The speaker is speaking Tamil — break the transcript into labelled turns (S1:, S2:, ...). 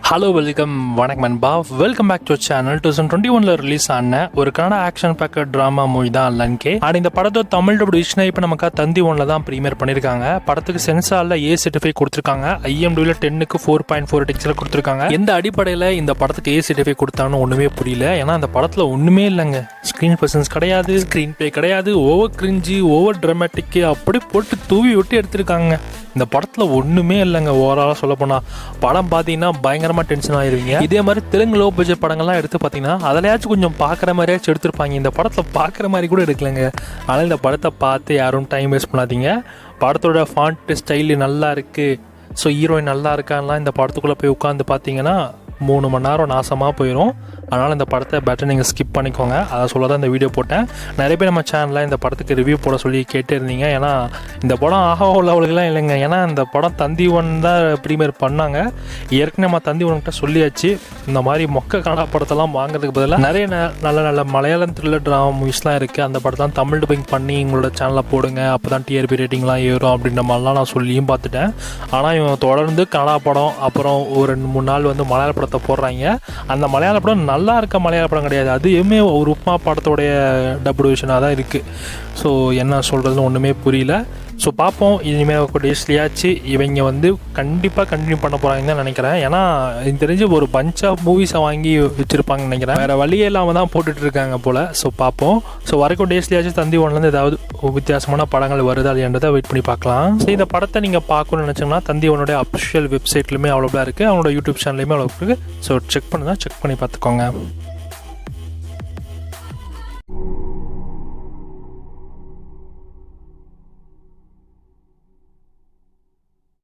S1: ஹலோ வணக்கம் நண்பா, welcome back to channel. 2021 release ஆன ஒரு Kannada action packed drama movie தான் லன்கே. அண்ட் இந்த படத்தை தமிழ் டபிள்யூ இப்போ நமக்கு தந்தி 1ல தான் ப்ரீமியர் பண்ணியிருக்காங்க. படத்துக்கு சென்சாரில் ஏ சர்டிஃபை கொடுத்துருக்காங்க. IMDb 10க்கு 4.4 ரேட்டிங்ஸில் கொடுத்துருக்காங்க. எந்த அடிப்படையில் இந்த படத்துக்கு ஏ சர்டிஃபை கொடுத்தான்னு ஒன்றுமே புரியல. ஏன்னா அந்த படத்தில் ஒன்றுமே இல்லைங்க. ஸ்க்ரீன் பர்சன்ஸ் கிடையாது, ஸ்க்ரீன் பிளே கிடையாது, ஓவர் கிரிஞ்சி, ஓவர் ட்ராமேட்டிக்கு அப்படி போட்டு தூவி விட்டு எடுத்திருக்காங்க. இந்த படத்தில் ஒன்றுமே இல்லைங்க. ஓவராலாக சொல்ல போனால் படம் பார்த்தீங்கன்னா பயங்கரமாக டென்ஷன் ஆயிருவீங்க. இதே மாதிரி தெலுங்கு லோ பட்ஜெட் படங்கள்லாம் எடுத்து பார்த்தீங்கன்னா அதிலையாச்சும் கொஞ்சம் பார்க்குற மாதிரியாச்சும் எடுத்திருப்பாங்க. இந்த படத்தில் பார்க்குற மாதிரி கூட எடுக்கலைங்க. ஆனால் இந்த படத்தை பார்த்து யாரும் டைம் வேஸ்ட் பண்ணாதீங்க. படத்தோட ஃபாண்ட் ஸ்டைலு நல்லா இருக்குது, ஸோ ஹீரோயின் நல்லா இருக்கான்லாம் இந்த படத்துக்குள்ளே போய் உட்காந்து பார்த்தீங்கன்னா 3 மணி நேரம் நாசமாக போயிடும். அதனால் இந்த படத்தை பெட்டர் நீங்கள் ஸ்கிப் பண்ணிக்கோங்க. அதை சொல்ல தான் இந்த வீடியோ போட்டேன். நிறைய பேர் நம்ம சேனலில் இந்த படத்துக்கு ரிவ்யூ போட சொல்லி கேட்டே இருந்தீங்க. ஏன்னா இந்த படம் உள்ளவங்களுக்குலாம் இல்லைங்க. ஏன்னா இந்த படம் தந்தி 1 தான் ப்ரீமியர் பண்ணாங்க. ஏற்கனவே நம்ம தந்தி 1கிட்ட சொல்லியாச்சு, இந்த மாதிரி மொக்க காணா படத்தெல்லாம் வாங்குறதுக்கு பதிலாக நிறைய நல்ல மலையாளம் த்ரில்லர் ட்ராமா மூவிஸ்லாம் இருக்குது. அந்த படத்தான் தமிழ் டப்பிங் பண்ணி எங்களோட சேனலில் போடுங்க, அப்போ தான் TRP ரேட்டிங்லாம் ஏறும் அப்படின்ற மாதிரிலாம் நான் சொல்லியும் பார்த்துட்டேன். ஆனால் இவன் தொடர்ந்து கன்னடா படம், அப்புறம் ஒரு 2-3 நாள் வந்து மலையாள படத்தை போடுறாங்க. அந்த மலையாள படம் நல்லா இருக்க மலையாள படம் கிடையாது. அது எதுவுமே ஒரு உப்மா படத்தோடைய டப்ளிகேஷனாக தான் இருக்குது. ஸோ என்ன சொல்கிறதுன்னு ஒன்றுமே புரியல. ஸோ பார்ப்போம். இனிமேல் டேஸ்லியாச்சு இவங்க வந்து கண்டிப்பாக கண்டினியூ பண்ண போகிறாங்கன்னு தான் நினைக்கிறேன். ஏன்னா எனக்கு தெரிஞ்சு ஒரு பஞ்ச் ஆஃப் மூவிஸை வாங்கி வச்சுருப்பாங்கன்னு நினைக்கிறேன். வேறு வழியே இல்லாமல் தான் போட்டுட்ருக்காங்க போல். ஸோ பார்ப்போம். ஸோ வரைக்கும் டேஸ்லியாச்சும் தந்தி 1லேருந்து ஏதாவது வித்தியாசமான படங்கள் வருதா இல்லைன்றதை வெயிட் பண்ணி பார்க்கலாம். ஸோ இந்த படத்தை நீங்கள் பார்க்கணும்னு நினச்சிங்கன்னா தந்தி 1 அஃபிஷியல் வெப்சைட்லையுமே அவ்வளோதான் இருக்குது, அவங்களோட யூடியூப் சேனல்லையுமே அவ்வளோ இருக்குது. ஸோ செக் பண்ணி பார்த்துக்கோங்க.